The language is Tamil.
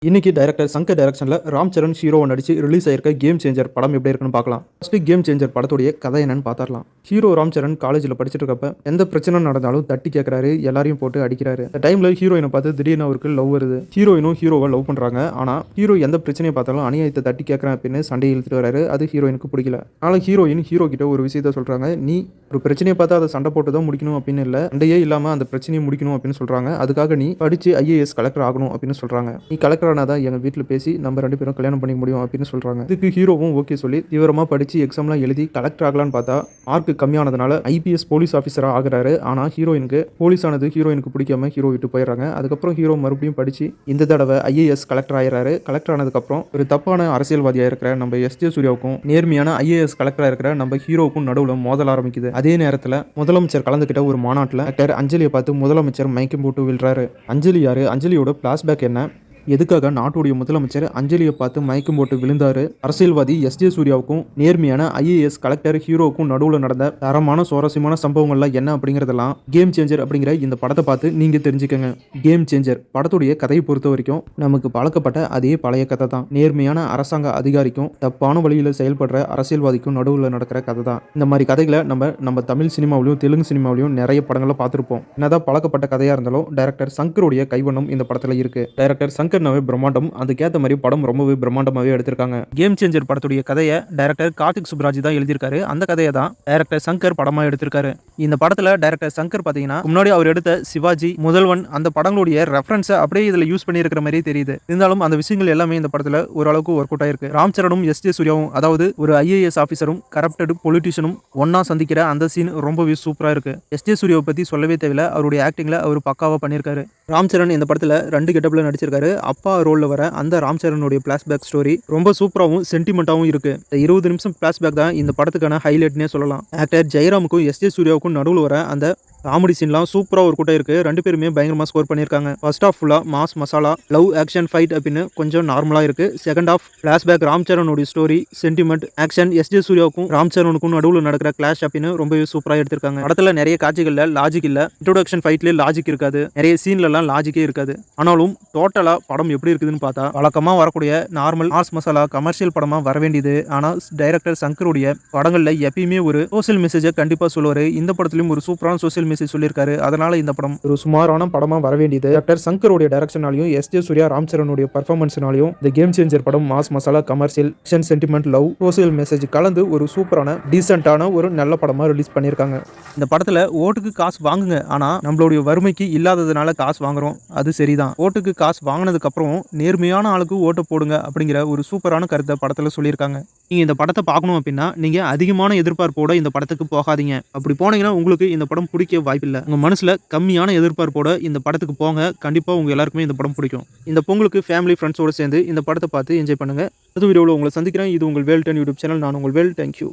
இன்னைக்கு டைரக்டர் சங்கர் டைரக்ஷன்ல ராம் சரண் ஹீரோவை நடிச்சு ரிலீஸ் ஆயிருக்க கேம் சேஞ்சர் படம் எப்படி இருக்குன்னு பார்க்கலாம். ஃபர்ஸ்ட் கேம் சேஞ்சர் படத்துடைய கதை என்னன்னு பார்த்தரலாம். ஹீரோ ராம் சரண் காலேஜில் படிச்சுட்டு இருக்கப்ப எந்த பிரச்சனை நடந்தாலும் தட்டி கேட்கறாரு, எல்லாரையும் போட்டு அடிக்கிறாரு. இந்த டைம்ல ஹீரோயினை பார்த்து திடீர்னு அவருக்கு லவ் வருது. ஹீரோயினும் ஹீரோவை லவ் பண்றாங்க. ஆனா ஹீரோ எந்த பிரச்சனையை பார்த்தாலும் அநியாயத்தை தட்டி கேட்கறேன் அப்படின்னு சண்டையை இழுத்துட்டு வராரு. அது ஹீரோயினுக்கு பிடிக்கல. அதனால ஹீரோயின் ஹீரோ கிட்ட ஒரு விஷயத்த சொல்றாங்க, நீ ஒரு பிரச்சனையை பார்த்தா அதை சண்டை போட்டு தான் முடிக்கணும் அப்படின்னு இல்லை, சண்டையே இல்லாம அந்த பிரச்சனையை முடிக்கணும் அப்படின்னு சொல்றாங்க. அதுக்காக நீ படிச்சு IAS கலெக்டர் ஆகணும் அப்படின்னு சொல்றாங்க. நீ கலெக்டர் ஆனாதான் எங்க வீட்டில் பேசி நம்ம 2 பேரும் கல்யாணம் பண்ணிக்க முடியும் அப்படின்னு சொல்றாங்க. இதுக்கு ஹீரோவும் ஓகே சொல்லி தீவிரமா படிச்சு எக்ஸாம்லாம் எழுதி கலெக்டர் ஆகலான்னு பார்த்தா மார்க் கம்மியானதுனால IPS போலீஸ் ஆஃபீஸரா ஆகுறாரு. ஆனா ஹீரோயினுக்கு போலீஸ் ஆனது ஹீரோயினுக்கு பிடிக்காம ஹீரோ விட்டு போயிடுறாங்க. அதுக்கப்புறம் ஹீரோ மறுபடியும் படிச்சு இந்த தடவை IAS கலெக்டர் ஆயிடுறாரு. கலெக்டர் ஆனதுக்கப்புறம் ஒரு தப்பான அரசியல்வாதியா இருக்கிற நம்ம SJ சூர்யாவுக்கும் நேர்மையான IAS கலெக்டரா இருக்கிற நம்ம ஹீரோவுக்கும் நடுவில் மோதல் ஆரம்பிக்குது. அதே நேரத்தில் முதலமைச்சர் கலந்துக்கிட்ட ஒரு மாநாட்டில் டாக்டர் அஞ்சலியை பார்த்து முதலமைச்சர் மயக்கம் போட்டு விழுறாரு. அஞ்சலி யாரு, அஞ்சலியோட பிளாஷ்பேக் என்ன, எதுக்காக நாட்டுடைய முதலமைச்சர் அஞ்சலியை பார்த்து மயக்கம் போட்டு விழுந்தாரு, அரசியல்வாதி SJ சூர்யாவுக்கும் நேர்மையான IAS கலெக்டர் ஹீரோவுக்கும் நடுவில் நடந்த தரமான சுவாரஸ்யமான சம்பவங்கள்லாம் என்ன அப்படிங்கிறதெல்லாம் கேம் சேஞ்சர் அப்படிங்கிற இந்த படத்தை பார்த்து நீங்க தெரிஞ்சுக்கங்க. கேம் சேஞ்சர் படத்துடைய கதையை பொறுத்த வரைக்கும் நமக்கு பழக்கப்பட்ட அதே பழைய கதை தான். நேர்மையான அரசாங்க அதிகாரிக்கும் தப்பான வழியில் செயல்படுற அரசியல்வாதிக்கும் நடுவில் நடக்கிற கதை தான். இந்த மாதிரி கதைகளை நம்ம தமிழ் சினிமாவிலையும் தெலுங்கு சினிமாவிலையும் நிறைய படங்களை பார்த்துருப்போம். என்னதான் பழக்கப்பட்ட கதையா இருந்தாலும் டைரக்டர் சங்கருடைய கைவண்ணம் இந்த படத்துல இருக்கு. டைரக்டர் சங்கர் பிரம்மாண்டம், அதுக்கேற்ற மாதிரி படம் ரொம்பவே பிரம்மாண்டமாவே எடுத்திருக்காங்க. கேம் சேஞ்சர் படத்துடைய கதையை டைரக்டர் கார்த்திக் சுப்ராஜ் தான் எழுதியிருக்காரு. அந்த கதையை தான் டைரக்டர் சங்கர் படமா எடுத்திருக்காரு. இந்த படத்துல டைரக்டர் சங்கர் பாத்தீங்கன்னா முன்னாடி அவர் எடுத்த சிவாஜி, முதல்வன் அந்த படங்களுடைய ரெஃபரன்ஸை அப்படியே இதுல யூஸ் பண்ணியிருக்கிற மாதிரி தெரியுது. இருந்தாலும் அந்த விஷயங்கள் எல்லாமே இந்த படத்துல ஓரளவுக்கு ஒர்க் அவுட் ஆயிருக்கு. ராம் சரணும் SJ சூர்யாவும், அதாவது ஒரு IAS ஆஃபீஸரும் கரப்டட் பொலிட்டிஷியனும் ஒன்னா சந்திக்கிற அந்த சீன் ரொம்பவே சூப்பரா இருக்கு. SJ சூர்யாவை பத்தி சொல்லவே தேவையில்ல, அவருடைய ஆக்டிங்ல அவர் பக்காவா பண்ணியிருக்காரு. ராம் சரண் இந்த படத்துல 2 கெட்டப்ல நடிச்சிருக்காரு. அப்பா ரோல்ல வர அந்த ராம் சரணுடைய பிளாஷ்பேக் ஸ்டோரி ரொம்ப சூப்பராகவும் சென்டிமெண்டாகவும் இருக்கு. இந்த 20 நிமிஷம் பிளாஷ்பேக் தான் இந்த படத்துக்கான ஹைலைட்னே சொல்லலாம். ஆக்டர் ஜெயராமுக்கும் SJ சூர்யாவுக்கும் நடுவில் வர அந்த காமெடி சீன்லாம் சூப்பரா ஒரு கூட்டம் இருக்கு. 2 பேருமே பயங்கரமா ஸ்கோர் பண்ணியிருக்காங்க. ஃபர்ஸ்ட் ஆஃப் ஃபுல்லா mass masala, love, action, fight அப்படின்னு கொஞ்சம் நார்மலா இருக்கு. செகண்ட் ஆஃப் பிளாஷ்பேக், ராம் சரணுடைய ஸ்டோரி, சென்டிமெண்ட், ஆக்ஷன், SJ சூர்யாவுக்கும் ராம் சரணுக்கும் நடுவில் நடக்கிற கிளாஷ் அப்படின்னு ரொம்பவே சூப்பரா எடுத்திருக்காங்க. படத்துல நிறைய காட்சிகள்ல லாஜிக் இல்ல, இன்ட்ரோடக்ஷன் ஃபைட்லயே லாஜிக் இருக்காது, நிறைய சீன்ல எல்லாம் லாஜிக்கே இருக்காது. ஆனாலும் டோட்டலா படம் எப்படி இருக்குதுன்னு பார்த்தா வழக்கமா வரக்கூடிய நார்மல் மாஸ் மசாலா கமர்ஷியல் படமா வர வேண்டியது. ஆனா டைரக்டர் சங்கருடைய படங்கள்ல எப்பயுமே ஒரு சோசியல் மெசேஜை கண்டிப்பா சொல்லுவாரு. இந்த படத்துலயும் ஒரு சூப்பரான சோசியல் மெசேஜ் சொல்லியிருக்காரு. அதனால இந்த படம் ஒரு சுமாரான படமா வர வேண்டியது. டாக்டர் சங்கருடைய டைரக்ஷனாலையும் SJ சூர்யா ராம் சரணுடைய பர்ஃபார்மன்ஸ்னாலையும் இந்த கேம் சேஞ்சர் படம் mass masala commercial action sentiment love social message கலந்து ஒரு சூப்பரான டீசென்ட்டான ஒரு நல்ல படமா ரிலீஸ் பண்ணியிருக்காங்க. இந்த படத்துல ஓட்டுக்கு காசு வாங்குங்க, ஆனா நம்மளுடைய வறுமைக்கு இல்லாததுனால காசு வாங்குறோம், அது சரிதான். ஓட்டுக்கு காசு வாங்கினதுக்கு அப்புறம் நேர்மையான ஆளுக்கு ஓட்டு போடுங்க அப்படிங்கிற ஒரு சூப்பரான கருத்தை படத்துல சொல்லியிருக்காங்க. நீங்க இந்த படத்தை பார்க்கணும் அப்படின்னா நீங்க அதிகமான எதிர்பார்ப்போட இந்த படத்துக்கு போகாதீங்க. அப்படி போனீங்கன்னா உங்களுக்கு இந்த படம் பிடிக்க வாய்ப்பில்லை. உங்க மனசுல கம்மியான எதிர்பார்ப்போட இந்த படத்துக்கு போங்க. கண்டிப்பா உங்க எல்லாருக்குமே இந்த படம் பிடிக்கும். இந்த பொங்கலுக்கு ஃபேமிலி ஃப்ரெண்ட்ஸோட சேர்ந்து இந்த படத்தை பார்த்து என்ஜாய் பண்ணுங்க. அடுத்த வீடியோவில் உங்களை சந்திக்கிறேன். இது உங்கள் வேல் 10 யூடியூப் சேனல். நான் உங்கள் வேல். தேங்க்யூ.